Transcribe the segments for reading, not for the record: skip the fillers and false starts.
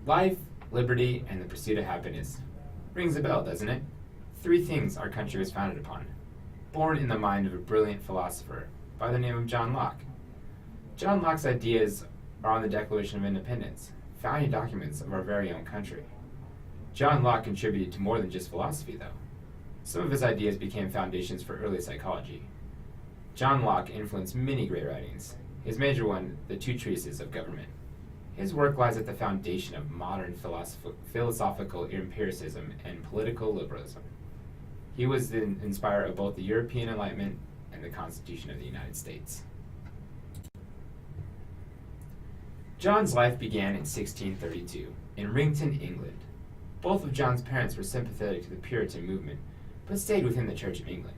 Life, liberty, and the pursuit of happiness. Rings a bell, doesn't it? Three things our country was founded upon. Born in the mind of a brilliant philosopher by the name of John Locke. John Locke's ideas are on the Declaration of Independence, founding documents of our very own country. John Locke contributed to more than just philosophy, though. Some of his ideas became foundations for early psychology. John Locke influenced many great writings. His major one, the two treatises of government. His work lies at the foundation of modern philosophical empiricism and political liberalism. He was the inspirer of both the European Enlightenment and the Constitution of the United States. John's life began in 1632 in Rington, England. Both of John's parents were sympathetic to the Puritan movement, but stayed within the Church of England.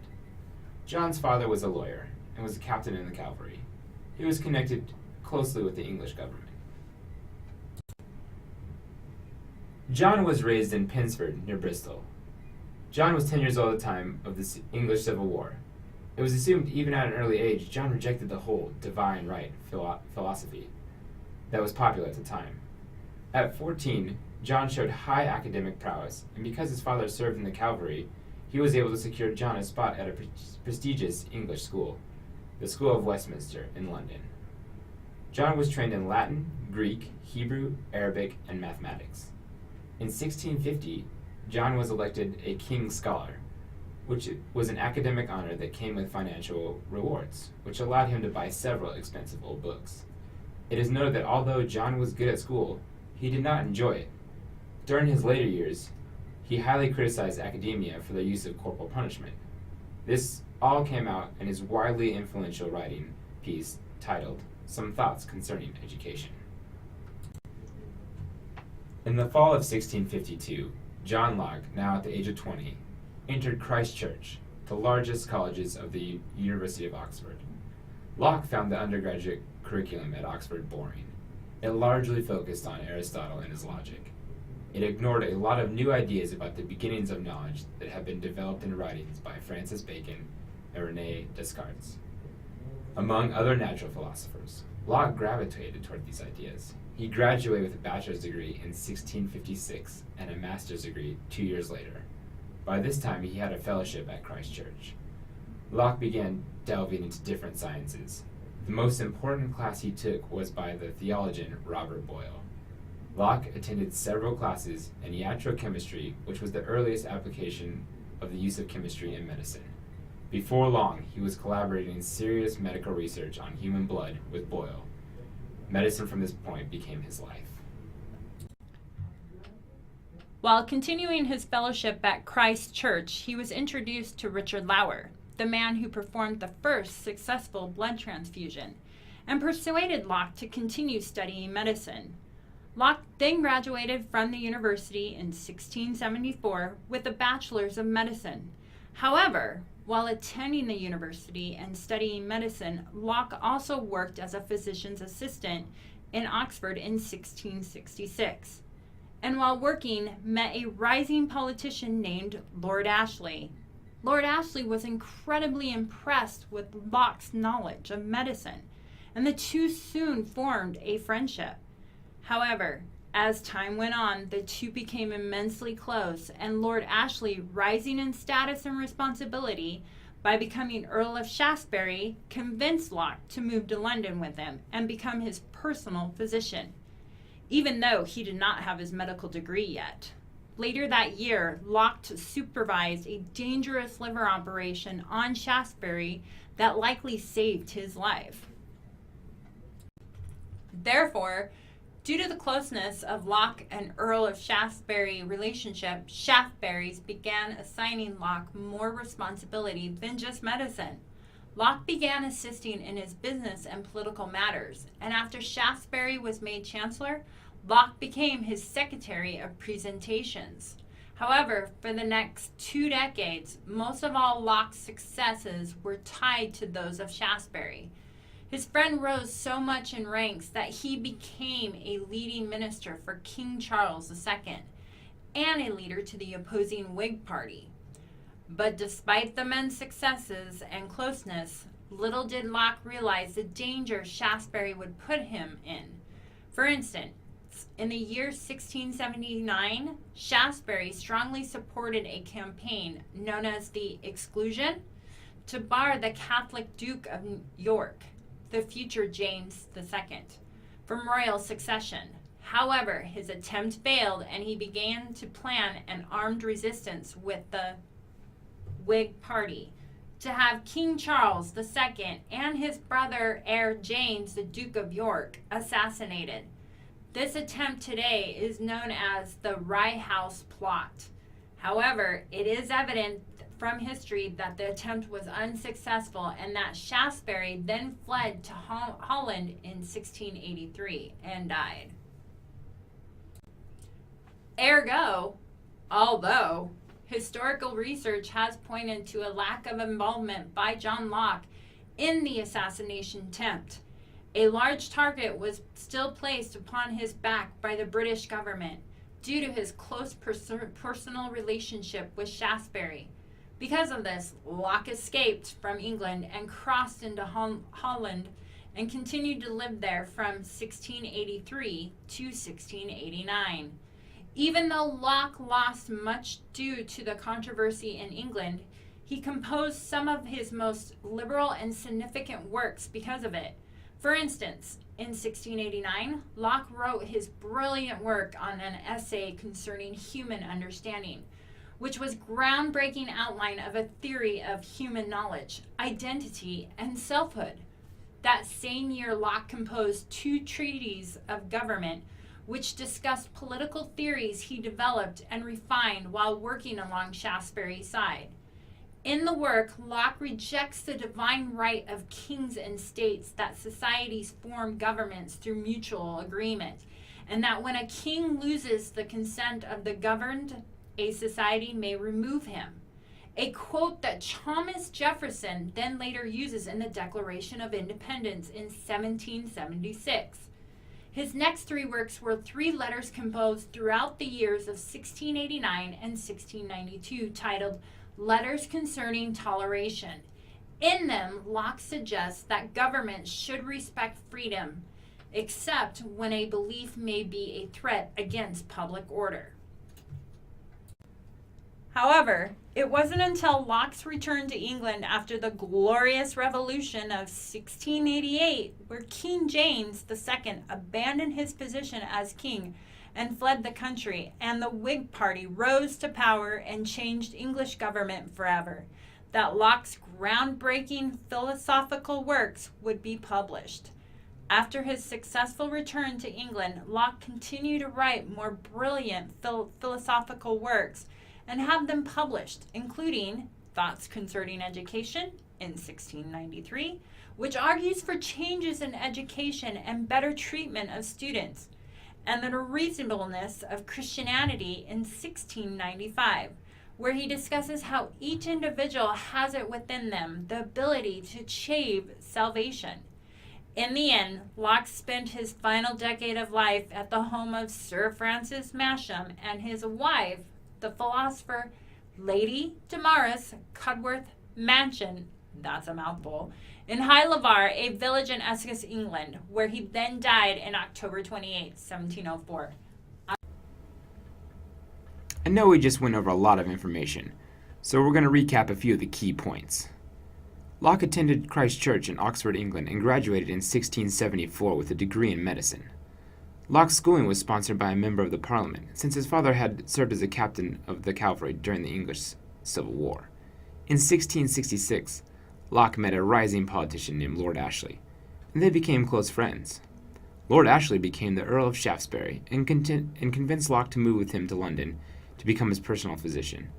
John's father was a lawyer and was a captain in the cavalry. He was connected closely with the English government. John was raised in Pinsford, near Bristol. John was 10 years old at the time of the English Civil War. It was assumed even at an early age, John rejected the whole divine right philosophy that was popular at the time. At 14, John showed high academic prowess, and because his father served in the cavalry, he was able to secure John a spot at a prestigious English school, the School of Westminster in London. John was trained in Latin, Greek, Hebrew, Arabic, and mathematics. In 1650, John was elected a King's Scholar, which was an academic honor that came with financial rewards, which allowed him to buy several expensive old books. It is noted that although John was good at school, he did not enjoy it. During his later years, he highly criticized academia for their use of corporal punishment. This all came out in his widely influential writing piece titled Some Thoughts Concerning Education. In the fall of 1652, John Locke, now at the age of 20, entered Christ Church, the largest colleges of the University of Oxford. Locke found the undergraduate curriculum at Oxford boring. It largely focused on Aristotle and his logic. It ignored a lot of new ideas about the beginnings of knowledge that had been developed in writings by Francis Bacon and René Descartes. Among other natural philosophers, Locke gravitated toward these ideas. He graduated with a bachelor's degree in 1656 and a master's degree 2 years later. By this time, he had a fellowship at Christ Church. Locke began delving into different sciences. The most important class he took was by the theologian Robert Boyle. Locke attended several classes in iatrochemistry, which was the earliest application of the use of chemistry in medicine. Before long, he was collaborating in serious medical research on human blood with Boyle. Medicine from this point became his life. While continuing his fellowship at Christ Church, he was introduced to Richard Lauer, the man who performed the first successful blood transfusion, and persuaded Locke to continue studying medicine. Locke then graduated from the university in 1674 with a bachelor's of medicine. However, while attending the university and studying medicine, Locke also worked as a physician's assistant in Oxford in 1666. And while working, met a rising politician named Lord Ashley. Lord Ashley was incredibly impressed with Locke's knowledge of medicine, and the two soon formed a friendship. However, as time went on, the two became immensely close, and Lord Ashley, rising in status and responsibility by becoming Earl of Shaftesbury, convinced Locke to move to London with him and become his personal physician, even though he did not have his medical degree yet. Later that year, Locke supervised a dangerous liver operation on Shaftesbury that likely saved his life. Therefore, due to the closeness of Locke and Earl of Shaftesbury relationship, Shaftesbury's began assigning Locke more responsibility than just medicine. Locke began assisting in his business and political matters, and after Shaftesbury was made chancellor, Locke became his secretary of presentations. However, for the next 2 decades, most of all Locke's successes were tied to those of Shaftesbury. His friend rose so much in ranks that he became a leading minister for King Charles II and a leader to the opposing Whig Party. But despite the men's successes and closeness, little did Locke realize the danger Shaftesbury would put him in. For instance, In the year 1679, Shaftesbury strongly supported a campaign known as the Exclusion to bar the Catholic Duke of York, the future James II, from royal succession. However, his attempt failed and he began to plan an armed resistance with the Whig Party to have King Charles II and his brother heir James, the Duke of York, assassinated. This attempt today is known as the Rye House Plot. However, it is evident from history that the attempt was unsuccessful and that Shaftesbury then fled to Holland in 1683 and died. Ergo, although historical research has pointed to a lack of involvement by John Locke in the assassination attempt, a large target was still placed upon his back by the British government due to his close personal relationship with Shaftesbury. Because of this, Locke escaped from England and crossed into Holland and continued to live there from 1683 to 1689. Even though Locke lost much due to the controversy in England, he composed some of his most liberal and significant works because of it. For instance, in 1689, Locke wrote his brilliant work on an essay concerning human understanding, which was groundbreaking outline of a theory of human knowledge, identity, and selfhood. That same year, Locke composed 2 treatises of government, which discussed political theories he developed and refined while working along Shaftesbury's side. In the work, Locke rejects the divine right of kings and states that societies form governments through mutual agreement, and that when a king loses the consent of the governed, a society may remove him. A quote that Thomas Jefferson then later uses in the Declaration of Independence in 1776. His next 3 works were 3 letters composed throughout the years of 1689 and 1692 titled Letters Concerning Toleration. In them, Locke suggests that government should respect freedom, except when a belief may be a threat against public order. However, it wasn't until Locke's return to England after the Glorious Revolution of 1688 where King James II abandoned his position as king and fled the country, and the Whig Party rose to power and changed English government forever, that Locke's groundbreaking philosophical works would be published. After his successful return to England, Locke continued to write more brilliant philosophical works and have them published, including Thoughts Concerning Education in 1693, which argues for changes in education and better treatment of students, and The Reasonableness of Christianity in 1695, where he discusses how each individual has it within them the ability to achieve salvation. In the end, Locke spent his final decade of life at the home of Sir Francis Masham and his wife, the philosopher Lady Damaris Cudworth Mansion, that's a mouthful, in High Lavar, a village in Essex, England, where he then died in October 28, 1704. I know we just went over a lot of information, so we're going to recap a few of the key points. Locke attended Christ Church in Oxford, England, and graduated in 1674 with a degree in medicine. Locke's schooling was sponsored by a member of the Parliament, since his father had served as a captain of the cavalry during the English Civil War. In 1666, Locke met a rising politician named Lord Ashley, and they became close friends. Lord Ashley became the Earl of Shaftesbury and convinced Locke to move with him to London to become his personal physician.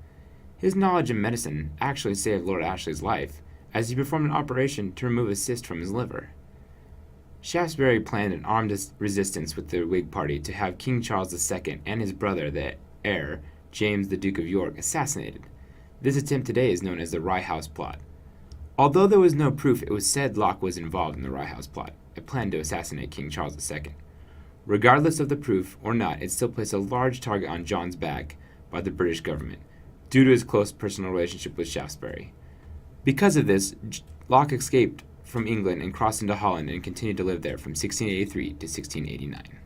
His knowledge of medicine actually saved Lord Ashley's life, as he performed an operation to remove a cyst from his liver. Shaftesbury planned an armed resistance with the Whig Party to have King Charles II and his brother, the heir, James the Duke of York, assassinated. This attempt today is known as the Rye House Plot. Although there was no proof, it was said Locke was involved in the Rye House Plot, a plan to assassinate King Charles II. Regardless of the proof or not, it still placed a large target on John's back by the British government, due to his close personal relationship with Shaftesbury. Because of this, Locke escaped from England and crossed into Holland and continued to live there from 1683 to 1689.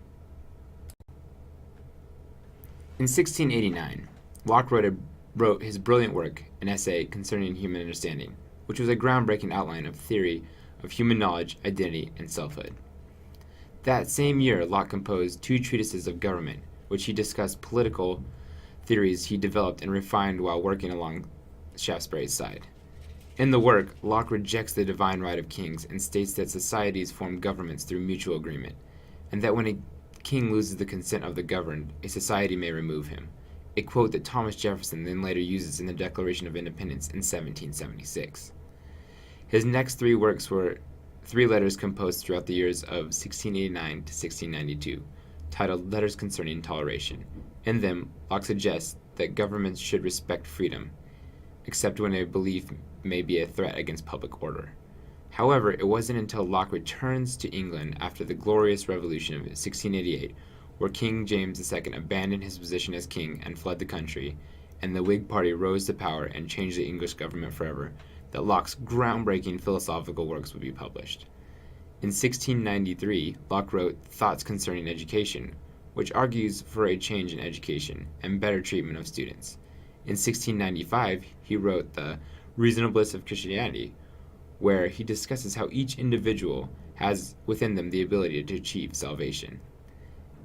In 1689, Locke wrote his brilliant work, an essay concerning human understanding, which was a groundbreaking outline of theory of human knowledge, identity, and selfhood. That same year, Locke composed 2 treatises of government, which he discussed political theories he developed and refined while working along Shaftesbury's side. In the work, Locke rejects the divine right of kings and states that societies form governments through mutual agreement, and that when a king loses the consent of the governed, a society may remove him, a quote that Thomas Jefferson then later uses in the Declaration of Independence in 1776. His next 3 works were 3 letters composed throughout the years of 1689 to 1692, titled Letters Concerning Toleration. In them, Locke suggests that governments should respect freedom, except when a belief may be a threat against public order. However, it wasn't until Locke returns to England after the Glorious Revolution of 1688, where King James II abandoned his position as king and fled the country, and the Whig Party rose to power and changed the English government forever, that Locke's groundbreaking philosophical works would be published. In 1693, Locke wrote Thoughts Concerning Education, which argues for a change in education and better treatment of students. In 1695, he wrote The Reasonableness of Christianity, where he discusses how each individual has within them the ability to achieve salvation.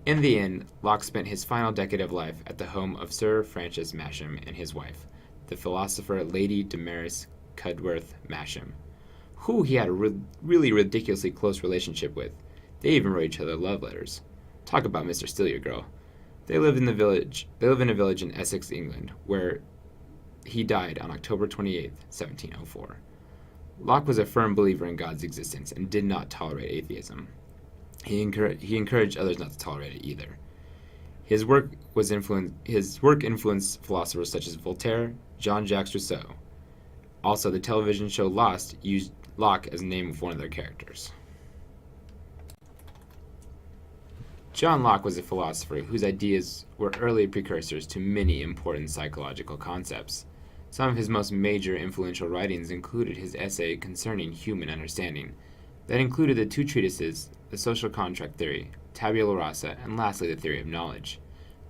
In the end, Locke spent his final decade of life at the home of Sir Francis Masham and his wife, the philosopher Lady Damaris Cudworth Masham, who he had a really ridiculously close relationship with. They even wrote each other love letters. Talk about Mr. Steal Your Girl. They live in a village in Essex, England, where he died on October 28, 1704. Locke was a firm believer in God's existence and did not tolerate atheism. He encouraged others not to tolerate it either. His work influenced philosophers such as Voltaire, Jean-Jacques Rousseau. Also, the television show Lost used Locke as the name of one of their characters. John Locke was a philosopher whose ideas were early precursors to many important psychological concepts. Some of his most major influential writings included his essay concerning human understanding, that included the 2 treatises, The Social Contract Theory, Tabula Rasa, and lastly the Theory of Knowledge.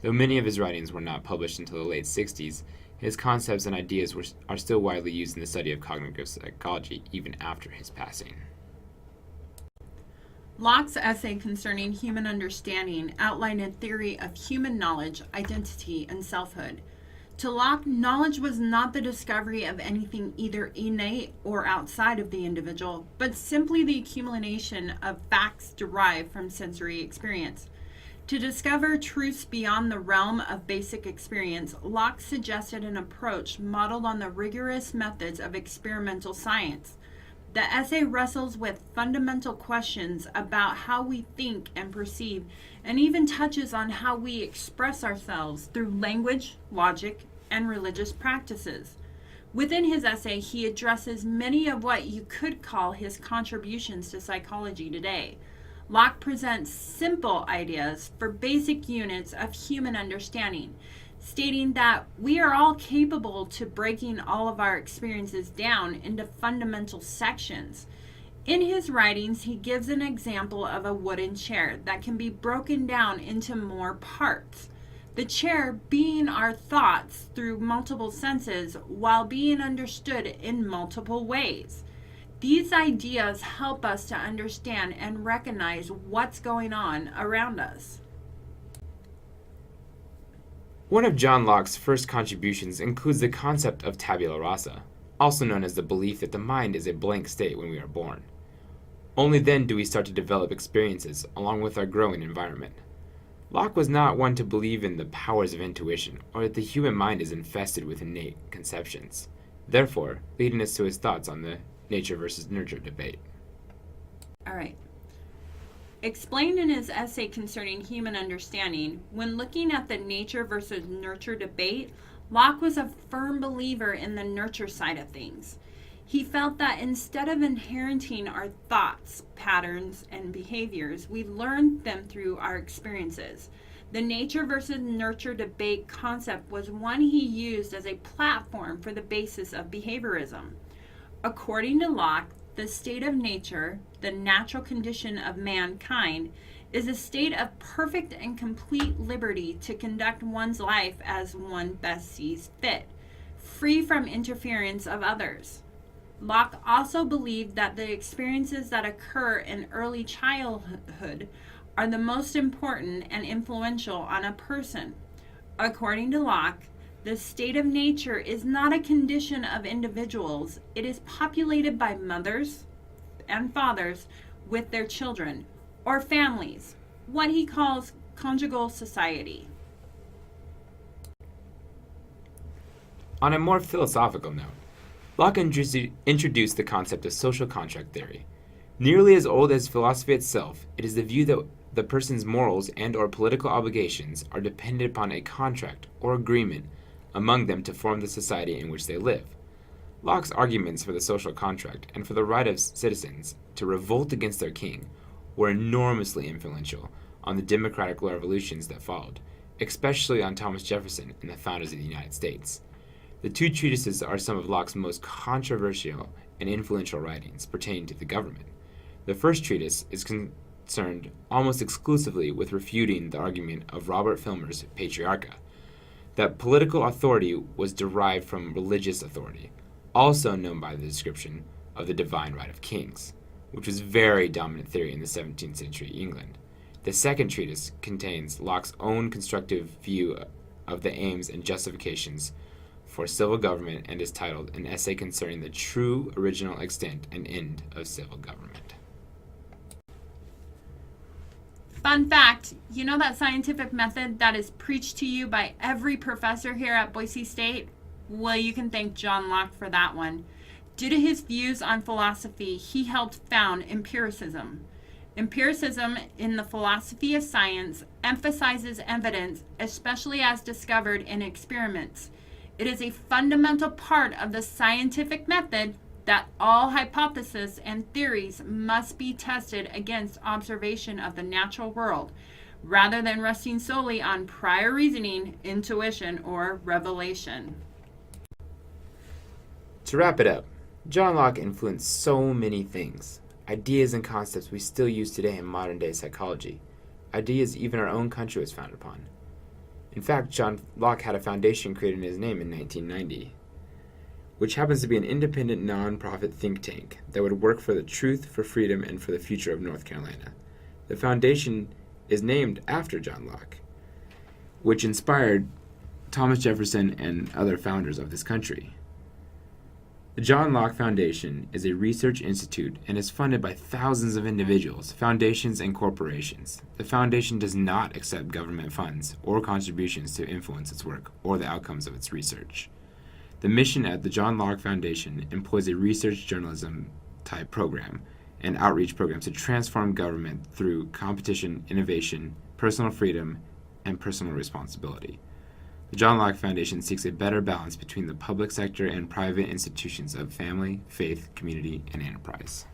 Though many of his writings were not published until the late 60s, his concepts and ideas are still widely used in the study of cognitive psychology even after his passing. Locke's essay concerning human understanding outlined a theory of human knowledge, identity, and selfhood. To Locke, knowledge was not the discovery of anything either innate or outside of the individual, but simply the accumulation of facts derived from sensory experience. To discover truths beyond the realm of basic experience, Locke suggested an approach modeled on the rigorous methods of experimental science. The essay wrestles with fundamental questions about how we think and perceive, and even touches on how we express ourselves through language, logic, and religious practices. Within his essay, he addresses many of what you could call his contributions to psychology today. Locke presents simple ideas for basic units of human understanding, stating that we are all capable to breaking all of our experiences down into fundamental sections. In his writings, he gives an example of a wooden chair that can be broken down into more parts. The chair being our thoughts through multiple senses while being understood in multiple ways. These ideas help us to understand and recognize what's going on around us. One of John Locke's first contributions includes the concept of tabula rasa, also known as the belief that the mind is a blank state when we are born. Only then do we start to develop experiences along with our growing environment. Locke was not one to believe in the powers of intuition or that the human mind is infested with innate conceptions, therefore leading us to his thoughts on the nature versus nurture debate. All right. Explained in his essay concerning human understanding, when looking at the nature versus nurture debate, Locke was a firm believer in the nurture side of things. He felt that instead of inheriting our thoughts, patterns, and behaviors, we learned them through our experiences. The nature versus nurture debate concept was one he used as a platform for the basis of behaviorism. According to Locke, the state of nature, the natural condition of mankind, is a state of perfect and complete liberty to conduct one's life as one best sees fit, free from interference of others. Locke also believed that the experiences that occur in early childhood are the most important and influential on a person. According to Locke, the state of nature is not a condition of individuals. It is populated by mothers and fathers with their children, or families, what he calls conjugal society. On a more philosophical note, Locke introduced the concept of social contract theory. Nearly as old as philosophy itself, it is the view that the person's morals and or political obligations are dependent upon a contract or agreement among them to form the society in which they live. Locke's arguments for the social contract and for the right of citizens to revolt against their king were enormously influential on the democratic revolutions that followed, especially on Thomas Jefferson and the founders of the United States. The two treatises are some of Locke's most controversial and influential writings pertaining to the government. The first treatise is concerned almost exclusively with refuting the argument of Robert Filmer's Patriarcha, that political authority was derived from religious authority, also known by the description of the divine right of kings, which was very dominant theory in the 17th century England. The second treatise contains Locke's own constructive view of the aims and justifications for civil government and is titled An Essay Concerning the True Original Extent and End of Civil Government. Fun fact, you know that scientific method that is preached to you by every professor here at Boise State? Well, you can thank John Locke for that one. Due to his views on philosophy, he helped found empiricism. Empiricism in the philosophy of science emphasizes evidence, especially as discovered in experiments. It is a fundamental part of the scientific method that all hypotheses and theories must be tested against observation of the natural world, rather than resting solely on prior reasoning, intuition, or revelation. To wrap it up, John Locke influenced so many things, ideas and concepts we still use today in modern-day psychology, ideas even our own country was founded upon. In fact, John Locke had a foundation created in his name in 1990, which happens to be an independent, non-profit think tank that would work for the truth, for freedom, and for the future of North Carolina. The foundation is named after John Locke, which inspired Thomas Jefferson and other founders of this country. The John Locke Foundation is a research institute and is funded by thousands of individuals, foundations, and corporations. The foundation does not accept government funds or contributions to influence its work or the outcomes of its research. The mission at the John Locke Foundation employs a research journalism type program and outreach programs to transform government through competition, innovation, personal freedom, and personal responsibility. The John Locke Foundation seeks a better balance between the public sector and private institutions of family, faith, community, and enterprise.